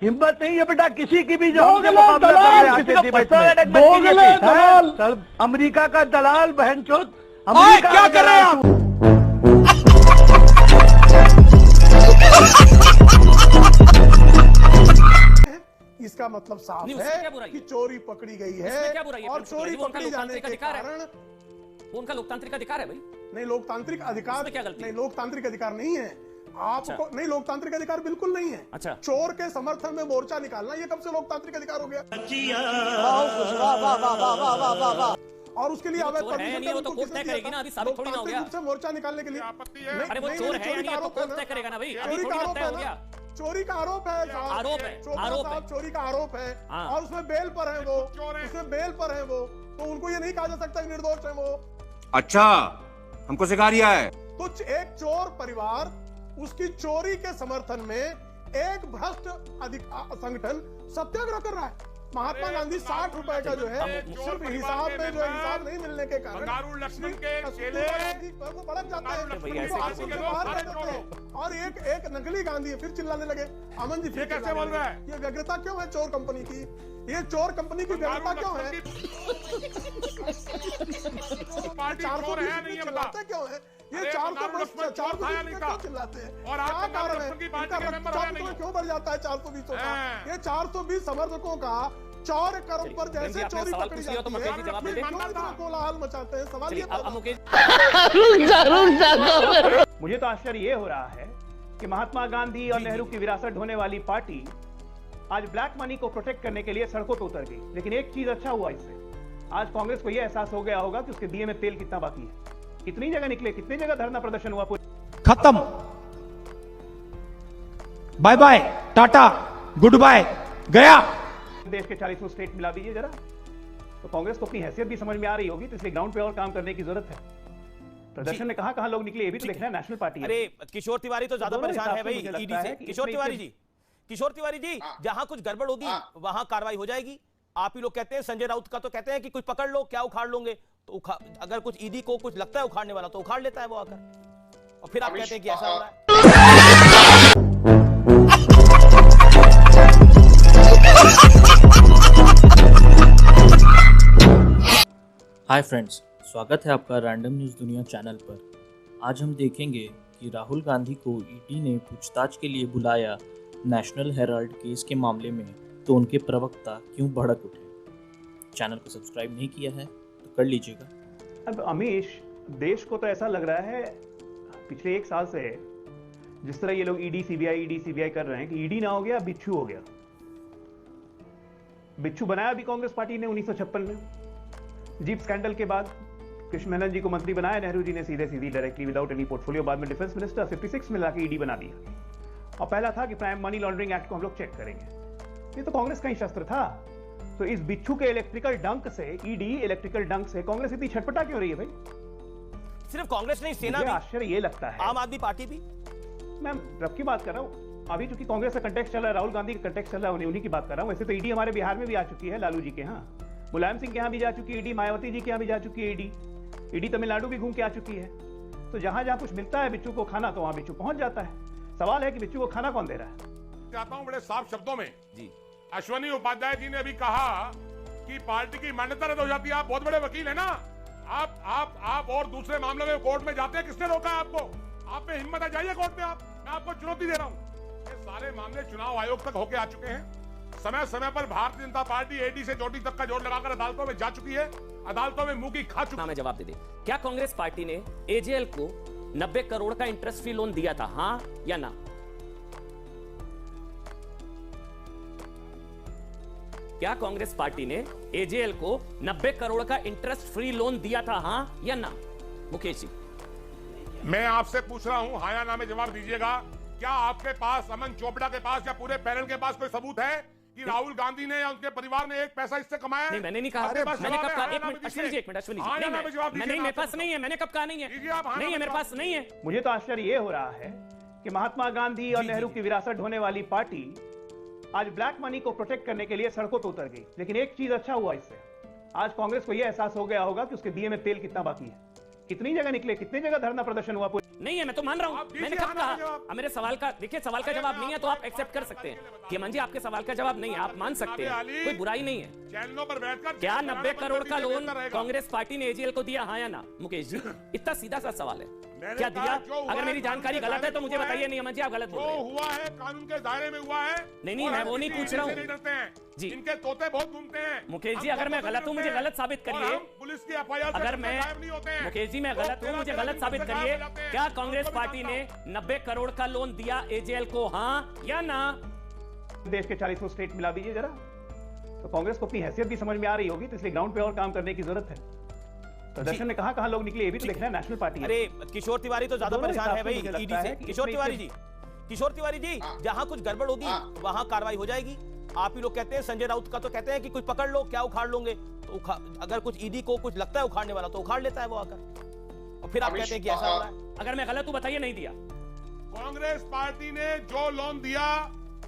हिम्मत नहीं है बेटा किसी की भी जो हमसे मुकाबला कर रहे हैं। अमेरिका का दलाल बहनचोद क्या कर रहे हैं आप? इसका मतलब साफ है कि चोरी पकड़ी गई है और चोरी पकड़ी जाने के कारण वो उनका लोकतांत्रिक अधिकार है भाई। नहीं, लोकतांत्रिक अधिकार नहीं, लोकतांत्रिक अधिकार नहीं है आपको। नहीं, लोकतांत्रिक अधिकार बिल्कुल नहीं है। अच्छा, चोर के समर्थन में मोर्चा निकालना ये कब से लोकतांत्रिक अधिकार हो गया? और उसके लिए अवैध से मोर्चा निकालने के लिए चोरी का आरोप है, चोरी का आरोप है और उसमें बेल पर है वो, उसमें बेल पर है वो, तो उनको ये नहीं कहा जा सकता निर्दोष है वो। अच्छा, हमको सिखा रिया है। तो एक चोर परिवार उसकी चोरी के समर्थन में एक भ्रष्ट संगठन सत्याग्रह कर रहा है। महात्मा गांधी 60 रुपए का जो है सिर्फ हिसाब में जो हिसाब नहीं मिलने के कारण वो भड़क जाता है और एक नकली गांधी फिर चिल्लाने लगे। अमन जी फिर कैसे बोल रहा है? ये व्यग्रता क्यों है चोर कंपनी की? ये चोर कंपनी की व्यग्रता क्यों है? 420 क्यों है? ये 400 चिल्लाते हैं और क्या कारण है? क्यों बढ़ जाता है 420 का? ये 420 समर्थकों का 4 करोड़ पर जैसे चोरी पकड़ी जाती है कोलाहल मचाते हैं। सवाल ये मुझे तो आश्चर्य ये हो रहा है कि महात्मा गांधी और नेहरू की विरासत ढोने वाली पार्टी आज ब्लैक मनी को प्रोटेक्ट करने के लिए सड़कों पर उतर गई। लेकिन एक चीज अच्छा हुआ इससे, आज कांग्रेस को यह एहसास हो गया होगा कि उसके दिए में तेल कितना बाकी है। कितनी जगह निकले, कितनी जगह धरना प्रदर्शन हुआ, खत्म, bye bye, tata, good bye, गया। देश के 40 स्टेट मिला दीजिए जरा, तो कांग्रेस को अपनी हैसियत भी समझ में आ रही होगी। तो इसलिए ग्राउंड पे और काम करने की जरूरत है। प्रदर्शन में कहां लोग निकले ये भी तो देखना है। नेशनल पार्टी है। अरे किशोर तिवारी तो ज्यादा परेशान है भाई ईडी से। किशोर तिवारी जी जहां कुछ गड़बड़ होगी वहां कार्रवाई हो जाएगी। आप ही लोग कहते हैं, संजय राउत का तो कहते हैं कि कुछ पकड़ लो, क्या उखाड़ लोगे? तो अगर कुछ ईडी को कुछ लगता है उखाड़ने वाला तो उखाड़ लेता है वो आकर, और फिर आप कहते हैं कि ऐसा हो रहा है। हाय फ्रेंड्स, स्वागत है आपका रैंडम न्यूज़ दुनिया चैनल पर। आज हम देखेंगे कि राहुल गांधी को ईडी ने पूछताछ के लिए बुलाया नेशनल हेराल्ड केस के मामले में, तो उनके प्रवक्ता क्यों भड़क उठे। चैनल को सब्सक्राइब नहीं किया है तो कर लीजिएगा। अब अमीश, देश को तो ऐसा लग रहा है पिछले 1 साल से जिस तरह ये लोग ईडी सीबीआई कर रहे हैं कि ईडी ना हो गया बिच्छू हो गया। बिच्छू बनाया भी कांग्रेस पार्टी ने 1956 में जीप स्कैंडल के बाद। कृष्ण मेनन जी को मंत्री बनाया नेहरू जी ने सीधे डायरेक्टली विदाउट एनी पोर्टफोलियो। बाद में डिफेंस मिनिस्टर 56 में लाके ईडी बना दिया। और पहला था कि प्राइम मनी लॉन्ड्रिंग एक्ट को हम लोग चेक करेंगे। ये तो कांग्रेस का ही शस्त्र था। तो इस बिच्छू के इलेक्ट्रिकल डंक से, ईडी इलेक्ट्रिकल डंक से कांग्रेस इतनी छटपटा क्यों रही है भाई? सिर्फ कांग्रेस नहीं, सेना भी, आश्चर्य ये लगता है, आम आदमी पार्टी भी। मैं रब की बात कर रहा हूं। अभी चूंकि कांग्रेस का कंटेक्स्ट चल रहा है, राहुल गांधी का कंटेक्स्ट चल रहा है, उन्हीं की बात कर रहा हूं। वैसे तो ईडी हमारे बिहार में भी आ चुकी है, लालू जी के यहाँ, मुलायम सिंह के यहाँ भी जा चुकी है ईडी, मायावती जी के यहाँ भी जा चुकी है ईडी तमिलनाडु भी घूम के आ चुकी है। तो जहां जहां कुछ मिलता है बिच्छू को खाना, तो वहां बिच्छू पहुंच जाता है। सवाल है कि बिच्छू को खाना कौन दे रहा है? चाहता हूं बड़े साफ शब्दों में जी। अश्वनी उपाध्याय जी ने अभी कहा कि पार्टी की मान्यता रद्द हो जाती है। आप बहुत बड़े वकील है ना, आप और दूसरे मामले में कोर्ट में जाते हैं, किसने रोका है आपको? आप में हिम्मत आ, जाइए कोर्ट में। मैं आपको चुनौती दे रहा हूं। ये सारे मामले चुनाव आयोग तक होके आ चुके हैं। समय समय पर भारतीय जनता पार्टी एडी से चोटी तक का जोड़ लगाकर अदालतों में जा चुकी है, अदालतों में मुंह की खा चुकी है। मैं जवाब दे दे, क्या कांग्रेस पार्टी ने एजेएल को 90 करोड़ का इंटरेस्ट फ्री लोन दिया था, हाँ या ना? क्या कांग्रेस पार्टी ने एजेएल को 90 करोड़ का इंटरेस्ट फ्री लोन दिया था, हाँ या ना? मुकेश जी, मैं आपसे पूछ रहा हूं, हाँ या ना में जवाब दीजिएगा। क्या आपके पास, अमन चोपड़ा के पास या पूरे पैनल के पास कोई सबूत है कि राहुल गांधी ने या उनके परिवार ने एक पैसा इससे कमाया? नहीं, मैंने नहीं कहा। मैंने कब कहा? एक मिनट अश्विनी जी, नहीं, मेरे पास नहीं है। मैंने कब कहा नहीं है? नहीं है, मेरे पास नहीं है। मुझे तो आश्चर्य ये हो रहा है कि महात्मा गांधी और नेहरू की विरासत ढोने वाली पार्टी आज ब्लैक मनी को प्रोटेक्ट करने के लिए सड़कों पर उतर गई। लेकिन एक चीज अच्छा हुआ इससे, आज कांग्रेस को यह एहसास हो गया होगा कि उसके दिए में तेल कितना बाकी है। कितनी जगह निकले, कितनी जगह धरना प्रदर्शन हुआ। नहीं है, मैं तो मान रहा हूँ। मैंने कब कहा? मेरे सवाल का देखिए, सवाल का जवाब नहीं है तो आप एक्सेप्ट कर सकते हैं कि मन जी आपके सवाल का जवाब नहीं है, आप मान सकते हैं, कोई बुराई नहीं है। चैनलों पर बैठकर क्या 90 करोड़ का लोन कांग्रेस पार्टी ने एजीएल को दिया, हाँ या ना? मुकेश जी, इतना सीधा सा सवाल है, क्या दिया? अगर मेरी जानकारी गलत है तो मुझे बताइए। नहीं अमन जी, आप गलत बोल रहे हैं। हुआ है कानून के दायरे में हुआ है। नहीं, मैं वो नहीं पूछ रहा हूँ जी। इनके तोते बहुत घूमते हैं। मुकेश जी, अगर मैं गलत हूँ मुझे गलत साबित करिए। पुलिस की एफआईआर अगर मैं मुकेश जी मैं गलत हूँ मुझे गलत साबित करिए। क्या कांग्रेस पार्टी ने 90 करोड़ का लोन दिया एजेएल को, हाँ या ना? देश के 40 स्टेट मिला दीजिए जरा, तो कांग्रेस को अपनी हैसियत भी समझ में आ रही होगी, तो इसलिए ग्राउंड पे और काम करने की जरूरत है। प्रदर्शन में कहां लोग निकले ये भी तो देखना है। नेशनल पार्टी है। अरे किशोर तिवारी तो ज्यादा परेशान है भाई ईडी से। किशोर तिवारी जी, जहां कुछ गड़बड़ होगी वहां कार्रवाई हो जाएगी। आप ही लोग कहते हैं, संजय राउत का तो कहते हैं कि कुछ पकड़ लो, क्या उखाड़ लोगे? तो अगर कुछ ईडी को कुछ लगता है उखाड़ने वाला तो उखाड़ लेता है वो आकर, और फिर आप कहते हैं कि ऐसा हो रहा है। अगर मैं गलत हूं बताइए। नहीं दिया। कांग्रेस पार्टी ने जो लोन दिया,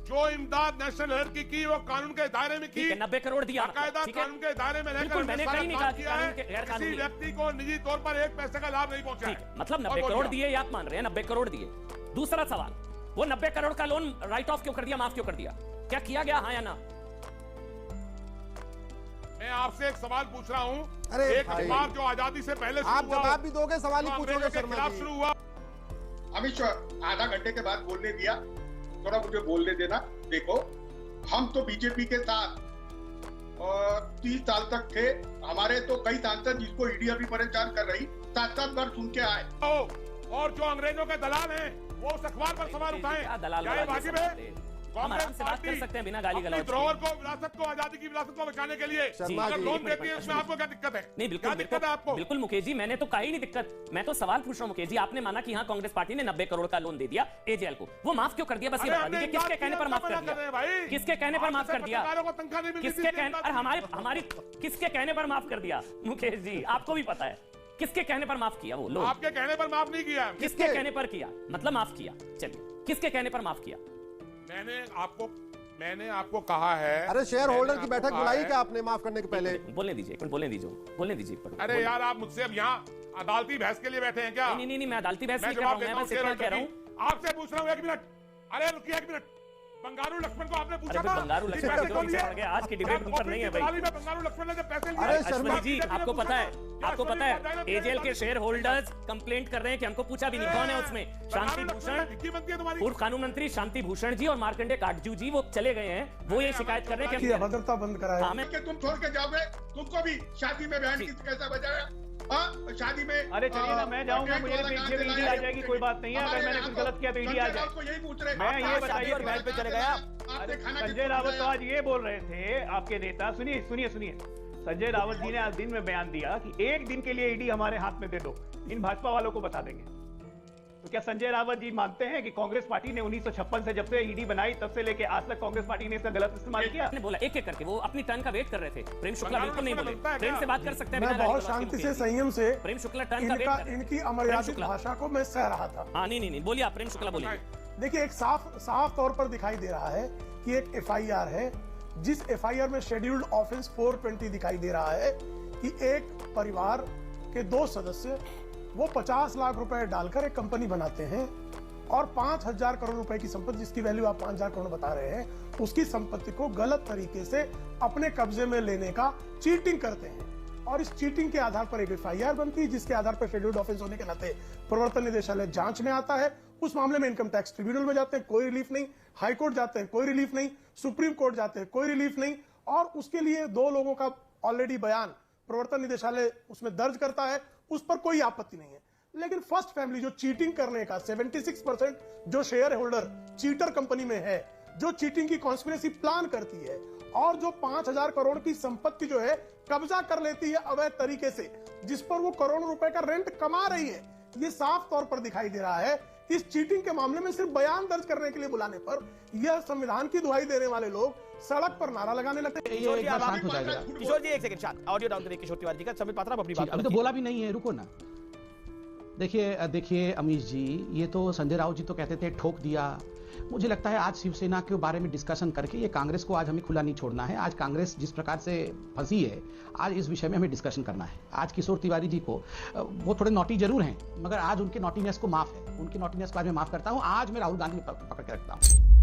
जो इमदाद नेशनल हेल्थ की वो कानून के दायरे में की, 90 करोड़ दिया, कायदा कानून के दायरे में रहकर मैंने कहीं नहीं कहा कि कानून के गैर किसी व्यक्ति को निजी तौर पर 1 पैसे का लाभ नहीं पहुंचा है। मतलब 90 करोड़ दिए, ये आप मान रहे हैं 90 करोड़ दिए। दूसरा सवाल, वो 90 करोड़ का लोन राइट ऑफ क्यों कर दिया, माफ क्यों कर दिया? क्या किया गया, हाँ या ना? मैं आपसे एक सवाल पूछ रहा हूँ। अरे एक बार जो आजादी से पहले आप जवाब भी दोगे, सवाल ही पूछोगे शर्मा जी। शुरू हुआ। अमित शाह आधा घंटे के बाद बोलने दिया, थोड़ा मुझे बोलने देना। देखो, हम तो बीजेपी के साथ 30 साल तक थे। हमारे तो कई सांसद जिसको ईडी अभी परेशान कर रही, 7-7 बार सुन के आए। और जो अंग्रेजों के दलाल हैं वो उस अखबार पर सवाल उठाएं। दलाल वाजिब है? हम आराम से बात कर सकते हैं बिना गाली गलौज धरोहर को, विरासत को, आजादी की विरासत को बचाने के लिए अगर लोन देती है, उसमें आपको क्या दिक्कत है? नहीं, बिल्कुल दिक्कत है आपको। बिल्कुल मुकेश जी, मैंने तो कहा ही नहीं दिक्कत। मैं तो सवाल पूछ रहा हूँ मुकेश जी, आपने माना कि हाँ कांग्रेस पार्टी ने 90 करोड़ का लोन दे दिया एजेएल को, वो माफ क्यों कर दिया? बस ये बता दीजिए, किसके कहने पर माफ कर दिया? किसके कहने पर माफ कर दिया? किसके कहने पर? हमारी किसके कहने पर माफ कर दिया? मुकेश जी, आपको भी पता है किसके कहने पर माफ किया वो लोग? आपके कहने पर माफ नहीं किया। किसके कहने पर किया? मतलब माफ किया, चलिए किसके कहने पर माफ किया? मैंने आपको कहा है। अरे शेयर होल्डर की बैठक बुलाई क्या आपने माफ करने के पहले? बोलने दीजिए। अरे यार, आप मुझसे अब यहाँ अदालती बहस के लिए बैठे हैं क्या? नहीं, मैं अदालती बहस नहीं कर रहा हूँ, मैं बस इतना कह रहा हूँ। आपसे पूछ रहा हूँ, 1 मिनट। अरे रुकिए 1 मिनट। बंगारू लक्ष्मण को आपने पूछा था? बंगारू लक्ष्मण क्यों पीछे पड़ गया? आज की डिबेट पर नहीं है भाई। बंगारू लक्ष्मण ने जब पैसे लिए, अरे शर्मा जी, आपको पता है एजेएल के शेयर होल्डर्स कंप्लेंट कर रहे हैं कि हमको पूछा भी नहीं कौन है उसमें। शांति भूषण, पूर्व कानून मंत्री शांति भूषण जी और मार्कंडे काटजू जी, वो चले गए हैं, वो ये शिकायत कर रहे हैं कि अभद्रता बंद कराया। तुम छोड़ के जाओगे, तुमको भी शादी में बहन की कैसा बजाया? शादी में। अरे चलिए ना, मैं जाऊंगा, मुझे पीछे भी ईडी आ जाएगी, कोई बात नहीं है। अगर मैंने कुछ गलत किया तो ईडी आ जाए। यही पूछ रहे। मैं ये बताइए, बहन पे चले गया। संजय रावत तो आज ये बोल रहे थे, आपके नेता, सुनिए। संजय रावत जी ने आज दिन में बयान दिया कि 1 दिन के लिए ईडी हमारे हाथ में दे दो, इन भाजपा वालों को बता देंगे। तो क्या संजय रावत जी मानते हैं कि कांग्रेस पार्टी ने 1956 से जब से ईडी बनाई तब से लेके आज तक कांग्रेस पार्टी ने इसका गलत इस्तेमाल किया? बोला एक करके, वो अपनी टर्न का वेट कर रहे थे। प्रेम शुक्ला बिल्कुल नहीं बोले, प्रेम से बात कर सकते हैं, बहुत शांति से, संयम से। प्रेम शुक्ला टर्न का वेट, इनकी अमर्यादित भाषा को मैं सह रहा था। हाँ, नहीं, बोलिए आप, प्रेम शुक्ला बोलिए। देखिए, एक साफ तौर पर दिखाई दे रहा है कि एक एफआईआर है, जिस एफआईआर में शेड्यूल्ड ऑफेंस 420 दिखाई दे रहा है कि एक परिवार के 2 सदस्य वो 50 लाख रुपए डालकर एक कंपनी बनाते हैं और 5,000 करोड़ रुपए की संपत्ति, जिसकी वैल्यू आप 5,000 करोड़ बता रहे हैं, उसकी संपत्ति को गलत तरीके से अपने कब्जे में लेने का चीटिंग करते हैं। और इस चीटिंग के आधार पर एक एफआईआर बनती है, जिसके आधार पर शेड्यूल्ड ऑफेंस होने के नाते प्रवर्तन निदेशालय जांच में आता है। उस मामले में इनकम टैक्स ट्रिब्यूनल में जाते हैं, कोई रिलीफ नहीं। हाई कोर्ट जाते हैं, कोई रिलीफ नहीं। सुप्रीम कोर्ट जाते हैं, कोई रिलीफ नहीं। और उसके लिए 2 लोगों का ऑलरेडी बयान प्रवर्तन निदेशालय उसमें दर्ज करता है, उस पर कोई आपत्ति नहीं है। लेकिन फर्स्ट फैमिली जो चीटिंग करने का 76% जो शेयर होल्डर चीटर कंपनी में है, जो चीटिंग की कॉन्स्पिरेसी प्लान करती है और जो 5,000 करोड़ की संपत्ति जो है कब्जा कर लेती है अवैध तरीके से, जिस पर वो करोड़ों रुपए का रेंट कमा रही है, ये साफ तौर पर दिखाई दे रहा है। इस चीटिंग के मामले में सिर्फ बयान दर्ज करने के लिए बुलाने पर यह संविधान की दुहाई देने वाले लोग सड़क पर नारा लगाने लगते हैं। किशोर जी एक सेकंड, शांत, ऑडियो डाउन करिए किशोर तिवारी जी का। संबित पात्रा अपनी बात अभी तो बोला भी नहीं है, रुको ना। देखिए अमीश जी, ये तो संजय राउत जी तो कहते थे ठोक दिया, मुझे लगता है आज शिवसेना के बारे में डिस्कशन करके ये कांग्रेस को आज हमें खुला नहीं छोड़ना है। आज कांग्रेस जिस प्रकार से फंसी है, आज इस विषय में हमें डिस्कशन करना है। आज किशोर तिवारी जी को, वो थोड़े नॉटी जरूर हैं, मगर आज उनके नॉटीनेस को माफ है, उनकी नॉटीनेस को आज मैं माफ करता हूं। आज मैं राहुल गांधी को पकड़ के रखता हूं।